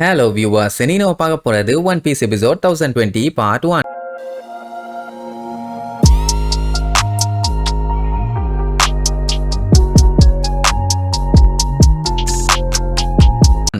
Hello viewers, இன்னைக்கு நம்ம பார்க்க போறது One Piece episode 1020 part 1.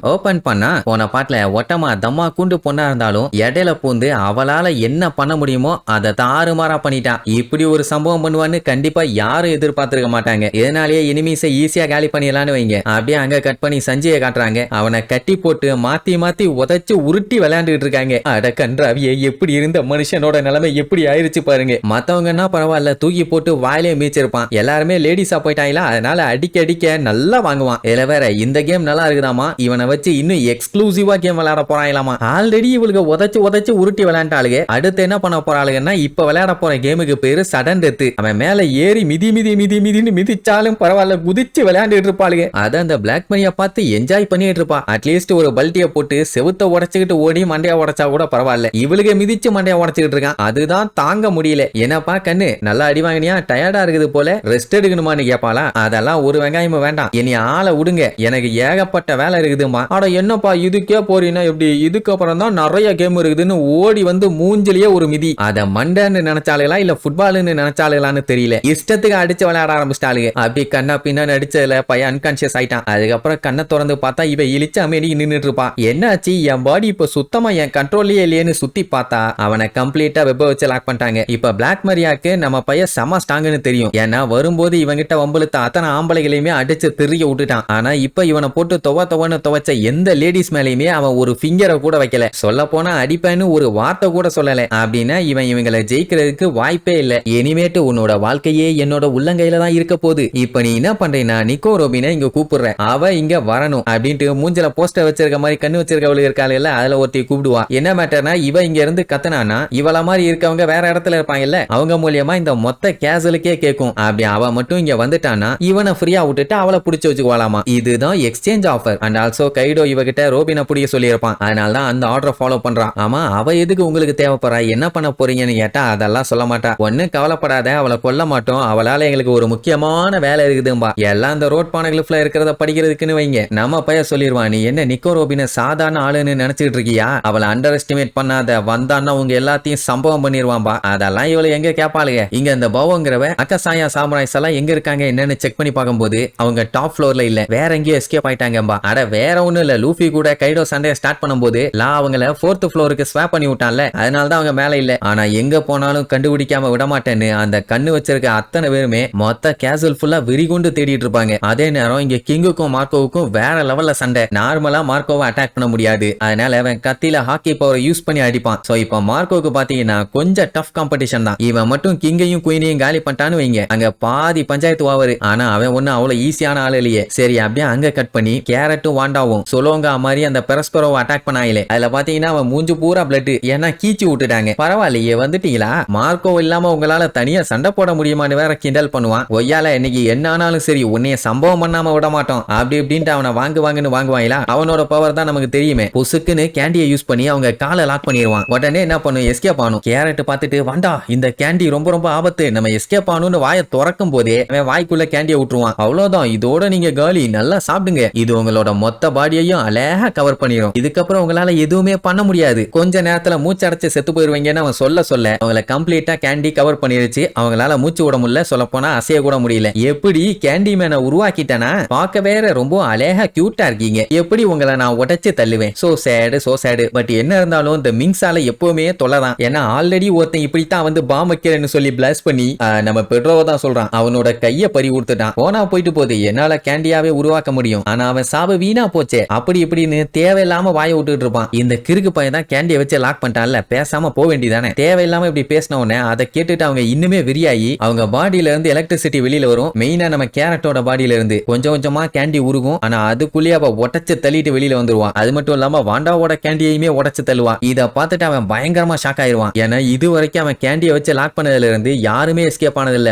Open பண்ணா போன பாட்டுல ஒட்டமா தம்மா கூண்டு பொண்ணா இருந்தாலும் இடையில பூந்து அவளால என்ன பண்ண முடியுமோ அதை தாறுமாறா பண்ணிட்டான். இப்படி ஒரு சம்பவம் பண்ணுவான்னு கண்டிப்பா யாரும் எதிர்பார்த்திருக்க மாட்டாங்க. இதனாலேயே எனிமீஸை ஈஸியா காலி பண்ணிடலான்னு வைங்க. அப்படியே அங்க கட் பண்ணி சஞ்சயை காட்டுறாங்க. அவனை கட்டி போட்டு மாத்தி மாத்தி உதைச்சு உருட்டி விளையாண்டுட்டு இருக்காங்க. அட கன்றாவியே, எப்படி இருந்த மனுஷனோட நிலைமை எப்படி ஆயிருச்சு பாருங்க. மத்தவங்கன்னா பரவாயில்ல, தூக்கி போட்டு வாயிலே மீச்சிருப்பான். எல்லாருமே லேடிஸா போயிட்டாங்களா, அதனால அடிக்க அடிக்க நல்லா வாங்குவான். இதுல வேற இந்த கேம் நல்லா இருக்குதாமா, இவனை வச்சு இன்னும் எக்ஸ்க்ளூசிவா கேம் விளையாட போறாங்களாமா. ஆல்ரெடி இவளுக்கு உதைச்சு உருட்டி விளையாண்டாளுங்க. அடுத்து என்ன பண்ண போறாளுங்கன்னா, இப்ப விளையாட போற கேமுக்கு பேரு சடன் டெத். அவன் மேல ஏறி மிதின்னு மிதிச்சாலும் பரவாயில்ல, குதிச்சு விளையாண்டுட்டு இருப்பாளுங்க. அத அந்த பிளாக் மணியை பார்த்து என்ஜாய் பண்ணிட்டு இருப்பா. அட்லீஸ்ட் ஒரு பல்ட்டிய போட்டு செவுத்த உடைச்சுக்கிட்டு ஓடி மண்டையா உடைச்சா கூட பரவாயில்ல, இவளுக்கு மிதிச்சு மண்டையா உடைச்சுக்கிட்டு இருக்கான். அதுதான் தாங்க முடியல. என்னப்பா கண்ணு, நல்லா அடி வாங்கினியா, டயர்டா இருக்குது போல, ரெஸ்ட் எடுக்கணுமான்னு கேட்பாளா. அதெல்லாம் ஒரு வெங்காயமும் வேண்டாம், இனி ஆளை விடுங்க, எனக்கு ஏகப்பட்ட வேலை இருக்குதுமா. அட என்னப்பா இதுக்கே போறீங்கன்னா எப்படி, இதுக்கப்புறம் தான் நிறைய கேம் இருக்குதுன்னு ஓடி வந்து மூஞ்சிலேயே ஒரு மிதி. அத மண்டன்னு நினைச்சாலுங்களா இல்ல ஃபுட்பால்னு நினைச்சாலுங்களான்னு தெரியல, இஷ்டத்துக்கு அடிச்சு விளையாட ஆரம்பிச்சிட்டாளுங்க. அப்படி கண்ணா பின்னான்னு அடிச்சதுல பையன் அன்கான்சியஸ் ஆயிட்டான். அதுக்கப்புறம் கண்ணை திறந்து பார்த்தா இவ இழிச்சு அமேடி நின்றுட்டு இருப்பா. என்னாச்சு, என் பாடி இப்ப சுத்தமா என் கண்ட்ரோல்லயே இல்லையேன்னு சுத்தி பார்த்தா அவனை கம்ப்ளீட்டா வெப்ப வச்சு லாக் பண்ணிட்டாங்க. இப்ப பிளாக் மரியாக்கு நம்ம பையன் செம ஸ்ட்ராங்னு தெரியும். ஏன்னா வரும்போது இவங்கிட்ட வம்பளுத்த அத்தனை ஆம்பளைகளையுமே அடிச்சு தெரிய விட்டுட்டான். ஆனா இப்ப இவனை போட்டு துவன்னு துவைச்ச எந்த லேடிஸ் மேலேயுமே அவன் ஒரு ஃபிங்கரை கூட வைக்கல. சொல்ல போனா அடிப்பேன்னு ஒரு வார்த்தை கூட சொல்லல. அப்படின்னா இவங்களை ஜெயிக்கிறதுக்கு வாய்ப்பே இல்ல. இனிமேட்டு உன்னோட வாழ்க்கையே என்னோட உள்ளங்கையில தான் இருக்க போகுது. இப்ப நீ என்ன பண்றீன்னா, நிக்கோ ரோபினை இங்க கூப்பிடுற, அவ இங்க வரணும் அப்படின்ட்டு மூஞ்சில போஸ்டர் வச்சிருக்க மாதிரி கண்ணு வச்சிருக்கவளுக்கு இருக்காள், அதுல ஒருத்தி கூப்பிடுவா. என்ன மேட்டர்னா, இவ இங்க இருந்து கத்தனானா இவள மாதிரி இருக்கவங்க வேற இடத்துல இருப்பாங்கல்ல, அவங்க மூலியமா இந்த மொத்த கேசலுக்கே கேட்கும். அப்படி அவ மட்டும் இங்க வந்துட்டானா இவனை ஃப்ரீயா விட்டுட்டு அவளை பிடிச்சு வச்சுக்குவாளாமா. இதுதான் எக்ஸ்சேஞ்ச் ஆஃபர். அண்ட் ஆல்சோ கைடோ இவகிட்ட ரோபினை புடிய சொல்லியிருப்பான். அதனால தான் அந்த ஆர்டரை ஃபாலோ பண்றான். ஆமா, அவ எதுக்கு உங்களுக்கு தேவைப்படுறா, என்ன பண்ண போறீங்கன்னு கேட்டா அதெல்லாம் சொல்ல மாட்டா. ஒண்ணு கவலைப்படாத, அவளை கொல்ல மாட்டோம், அவளால எங்களுக்கு ஒரு முக்கியமான வேலை இருக்குதும்பா. எல்லாம் அந்த ரோட் பானகிளிஃப்ல இருக்கிறத படிக்கிறதுக்குன்னு வைங்க. நம்ம பையன் சொல்லிடுவான், நீ என்ன நிக்கோ ரோபினை சாதாரண ஆளுன்னு நினைச்சிட்டு இருக்கியா, அவளை அண்டர் எஸ்டிமேட் பண்ணாத, வந்தான்னா உங்க எல்லாத்தையும் சம்பவம் பண்ணிடுவான்பா. அதெல்லாம் இவளை எங்க கேட்பாளுங்க. இங்க இந்த பவோங்கிறவ அக்கசாயா சாமுராய்ஸ் எல்லாம் எங்க இருக்காங்க என்னன்னு செக் பண்ணி பார்க்கும்போது அவங்க டாப் ஃப்ளோர்ல இல்ல, வேற எங்கேயோ எஸ்கேப் ஆயிட்டாங்கம்பா. அட வேற ஒண்ணும் இல்ல, லூஃபி கூட கைடோ சண்டைய ஸ்டார்ட் பண்ணும்போது அவங்கள 4th ஃப்ளோருக்கு ஸ்வாப் பண்ணி விட்டான்ல, அதனால தான் அவங்க மேல இல்ல. ஆனா எங்க போனாலும் கண்டுபிடிக்காம விட மாட்டேன்னு அந்த கண்ணு வச்சிருக்க அத்தனை பேருமே மொத்த கேசுவல் ஃபுல்லா விரிகொண்டு தேடிட்டு இருப்பாங்க. அதே நேரம் இங்க கிங்குக்கும் மார்க்கோவுக்கும் வேற லெவல்ல சண்டை. நார்மலா மார்க்கோவை அட்டாக் பண்ண முடியாது, அதனால அவன் கத்தில ஹாக்கி பவரை யூஸ் பண்ணி அடிப்பான். சோ இப்போ மார்க்கோவுக்கு பாத்தீங்கன்னா கொஞ்சம் டஃப் காம்படிஷன் தான். இவன் மட்டும் கிங்கையும் குயினையும் காலி பண்ணிட்டான்னு வைங்க, அங்க பாதி பஞ்சாயத்து வாவரு. ஆனா அவன் ஒண்ணு அவ்வளவு ஈஸியான ஆள் இல்லையே. சரி, அப்படியே அங்க கட் பண்ணி கேரட்டும் வாண்டாவும் சொலோங்கா மாதிரி அந்த பெரஸ்பரோவை அட்டாக் பண்ணாயிலே. அதுல பாத்தீங்கன்னா அவன் மூஞ்சு பூரா பிளட், ஏன்னா கீச்சு விட்டுட்டாங்க. பரவாயில்லையே வந்துட்டீங்களா, மார்க்கோ இல்லாம உங்களால தனியா சண்டை போட முடியுமான்னு வேற கிண்டல் பண்ணுவான். ஒய்யால இன்னைக்கு என்ன ஆனாலும் சரி உன்னைய சம்பவம் பண்ணாம விட மாட்டோம் அப்படி இப்படின்ட்டு அவனை வாங்குன்னு வாங்குவாங்களா. அவனோட பவர் தான் நமக்கு தெரியுமே. பொசுக்குன்னு கேண்டியை யூஸ் பண்ணி அவங்க காலை லாக் பண்ணிடுவான். உடனே என்ன பண்ணும், எஸ்கேப் ஆனும். கேரட் பார்த்துட்டு வாண்டா இந்த கேண்டி ரொம்ப ரொம்ப ஆபத்து, நம்ம எஸ்கேப் ஆனும்னு வாயை திறக்கும் போதே அவன் வாய்க்குள்ள கேண்டியை விட்டுருவான். அவ்வளவுதான், இதோட நீங்க காலி, நல்லா சாப்பிடுங்க. இது உங்களோட மொத்த பாடியையும் அழகா கவர் பண்ணிடும். இதுக்கப்புறம் உங்களால எதுவுமே பண்ண முடியாது, கொஞ்ச நேரத்துல மூச்சடைச்சு செத்து போயிருவீங்கன்னு அவன் சொல்ல அவங்களை கம்ப்ளீட்டா கேண்டி கவர் பண்ணிருச்சு. அவங்களால மூச்சு விட முடியல, சொல்ல போனா அசைய கூட முடியல. எப்படி கேண்டி மேனை உருவாக்கிட்டனா, பார்க்க வேற ரொம்ப அழகா கியூட்டா இருக்கீங்க, எப்படி உங்களை நான் உடைச்சு தள்ளுவேன். So sad. பட் என்ன இருந்தாலும் இந்த மிங்ஸால எப்பவுமே தொலைதான். ஏன்னா ஆல்ரெடி ஒருத்தன் இப்படித்தான் வந்து பாம் வைக்கிறேன்னு சொல்லி பிளாஸ் பண்ணி நம்ம பெட்ரோவை தான் சொல்றான், அவனோட கைய பறி கொடுத்துட்டான். போனா போயிட்டு போகுது, என்னால கேண்டியாவே உருவாக்க முடியும், ஆனா அவன் சாவு வீணா போச்சே அப்படி இப்படின்னு தேவையில்லாம வாய விட்டுட்டு இருப்பான். இந்த கிறுக்கு பையன் தான் கேண்டியை வச்சு லாக் பண்ணிட்டான்ல, பேசாம போக வேண்டியதானே. தேவையில்லாம இப்படி பேசின உடனே அதை கேட்டுட்டு அவங்க இன்னுமே விரியாயி அவங்க பாடியில இருந்து எலக்ட்ரிசிட்டி வெளியில வரும். மெயினா நம்ம கேரட்டோட பாடியில இருந்து கொஞ்சம் கொஞ்சமா கேண்டி உருகும். ஆனா அதுக்குள்ளேயே அவ உடச்சு தள்ளிட்டு வெளியில வந்துருவான். அது மட்டும் இல்லாம வாண்டாவோட கேண்டியையுமே உடச்சு தள்ளுவான். இதை பார்த்துட்டு அவன் பயங்கரமா ஷாக் ஆயிருவான். ஏன்னா இது வரைக்கும் அவன் கேண்டியை வச்சு லாக் பண்ணதுல இருந்து யாருமே எஸ்கேப் ஆனது இல்ல,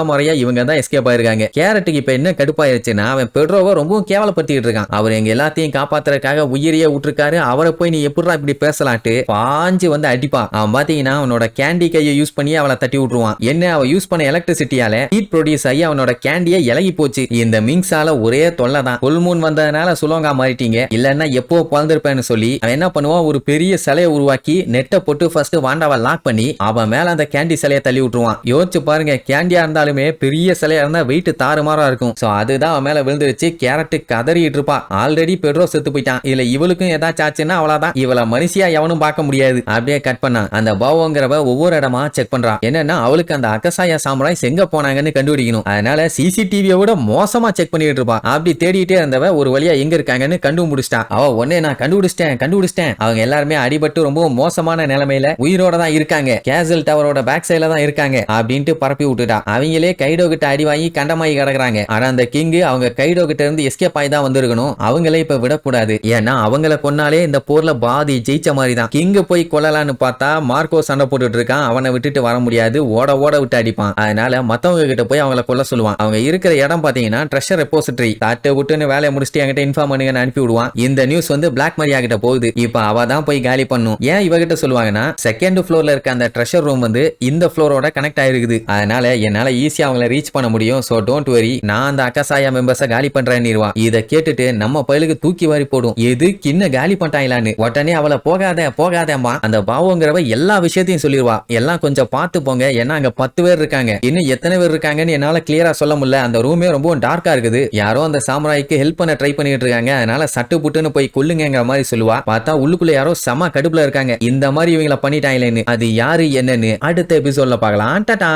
முறையா இவங்க தான் எஸ்கேப் ஆயிருக்காங்க. கேரட்டுக்கு இப்ப என்ன கடுப்பாயிருச்சுன்னா, அவன் பெட்ரோவை ரொம்பவும் கேவலப்படுத்திட்டு இருக்கான். அவர் எங்க எல்லாரும் எல்லாத்தையும் காப்பாத்துறதுக்காக உயிரையே விட்டுருக்காரு, அவரை போய் நீ எப்படிடா இப்படி பேசலான்ட்டு பாஞ்சு வந்து அடிப்பான். அவன் பாத்தீங்கன்னா அவனோட கேண்டி கையை யூஸ் பண்ணி அவளை தட்டி விட்டுருவான். என்ன அவ யூஸ் பண்ண எலக்ட்ரிசிட்டியால ஹீட் ப்ரொடியூஸ் ஆகி அவனோட கேண்டியை இலகி போச்சு. இந்த மிங்ஸால ஒரே தொல்லை தான். ஃபுல் மூன் வந்ததுனால சுலோங்கா மாறிட்டீங்க, இல்லன்னா எப்போ பிறந்திருப்பேன்னு சொல்லி அவன் என்ன பண்ணுவான், ஒரு பெரிய சிலையை உருவாக்கி நெட்டை போட்டு ஃபர்ஸ்ட் வாண்டாவை லாக் பண்ணி அவன் மேல அந்த கேண்டி சிலையை தள்ளி விட்டுருவான். யோசிச்சு பாருங்க, கேண்டியா இருந்தாலுமே பெரிய சிலையா இருந்தா வெயிட் தாறுமாறா இருக்கும். சோ அதுதான் அவன் மேல விழுந்துருச்சு. கேரட் கதறிட்டு இருப்பா. ஆல்ரெடி பெட்ரோ செத்து போயிட்டான். இல்ல இவளுக்கும் ஏதாச்சும் ஆச்சுன்னா அவ்வளவுதான், இவள மனுஷியா எவனும் பார்க்க முடியாது. அப்படியே கட் பண்ணா அந்த பாவோங்கிறவ ஒவ்வொரு இடமா செக் பண்றா. என்னன்னா அவளுக்கு அந்த அகசாயா சாமுராய் எங்க போனாங்கன்னு கண்டுபிடிக்கணும். அதனால சிசிடிவியை விட மோசமா செக் பண்ணிட்டு இருப்பா. அப்படி தேடிட்டே இருந்தவ ஒரு வழியா எங்க இருக்காங்கன்னு கண்டுபிடிச்சிட்டா. அவ உடனே நான் கண்டுபிடிச்சிட்டேன் அவங்க எல்லாருமே அடிபட்டு ரொம்ப மோசமான நிலைமையில உயிரோட தான் இருக்காங்க, கேசல் டவரோட பேக் சைடுல தான் இருக்காங்க அப்படின்ட்டு பரப்பி விட்டுட்டா. அவங்களே கைடோ கிட்ட அடி வாங்கி கண்டமாயி கிடக்குறாங்க. ஆனா அந்த கிங் அவங்க கைடோ கிட்ட இருந்து எஸ்கேப் ஆகி தான் வந்திருக்கணும். அவங்களே இப்ப விடக்கூடாது, ஏன்னா அவங்கள கொன்னாலே இந்த போர்ல பாதி ஜெயிச்ச மாதிரி தான். கிங் போய் கொல்லலான்னு பார்த்தா மார்க்கோ சண்டை போட்டுட்டு இருக்கான். அவனை விட்டுட்டு வர முடியாது, ஓட விட்டு அடிப்பான். அதனால மத்தவங்க கிட்ட போய் அவங்கள கொல்ல சொல்லுவான். அவங்க இருக்கிற இடம் பாத்தீங்கன்னா ட்ரெஷர் ரெப்போசிட்டரி. தாட்டு விட்டுன்னு வேலையை முடிச்சுட்டு என்கிட்ட இன்ஃபார்ம் பண்ணுங்கன்னு அனுப்பி விடுவான். இந்த நியூஸ் வந்து பிளாக் மரியா கிட்ட போகுது. இப்ப அவ தான் போய் காலி பண்ணும். ஏன் இவகிட்ட சொல்லுவாங்கன்னா செகண்ட் ஃப்ளோர்ல இருக்க அந்த ட்ரெஷர் ரூம் வந்து இந்த ஃப்ளோரோட கனெக்ட் ஆயிருக்குது. அதனால என்னால ஈஸியா அவங்கள ரீச் பண்ண முடியும். சோ டோன்ட் வரி, நான் அந்த அக்கசாயா மெம்பர்ஸை காலி பண்றேன்னு. இதை கேட்டுட்டு நம்ம பயலுக்கு தூக்கி வாரி போடும். எது கிண்ண காலி பண்ணிட்டாங்களான்னு. உடனே அவளை போகாதேம்மா அந்த பாவோங்கிறவ எல்லா விஷயத்தையும் சொல்லிடுவா. எல்லாம் கொஞ்சம் பார்த்து போங்க, ஏன்னா அங்க 10 பேர் இருக்காங்க, இன்னும் எத்தனை பேர் இருக்காங்கன்னு என்னால கிளியரா சொல்ல முடியல. அந்த ரூமே ரொம்ப டார்க்கா இருக்குது, யாரோ அந்த சாமுராய்க்கு ஹெல்ப் பண்ண ட்ரை பண்ணிட்டு இருக்காங்க, அதனால சட்டு புட்டுன்னு போய் கொல்லுங்கிற மாதிரி சொல்லுவா. பார்த்தா உள்ளுக்குள்ள யாரோ செம கடுப்புல இருக்காங்க. இந்த மாதிரி இவங்களை பண்ணிட்டாங்களேன்னு. அது யாரு என்னன்னு அடுத்த எபிசோட்ல பார்க்கலாம். டாடா.